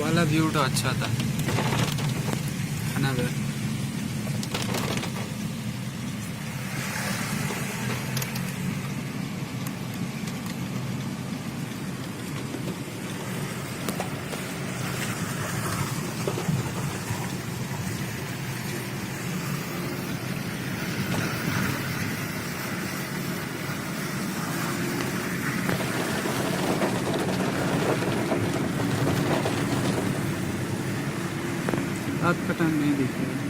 वाला व्यूটা अच्छा था है ना बे? रात का टाइम नहीं दिखेगा।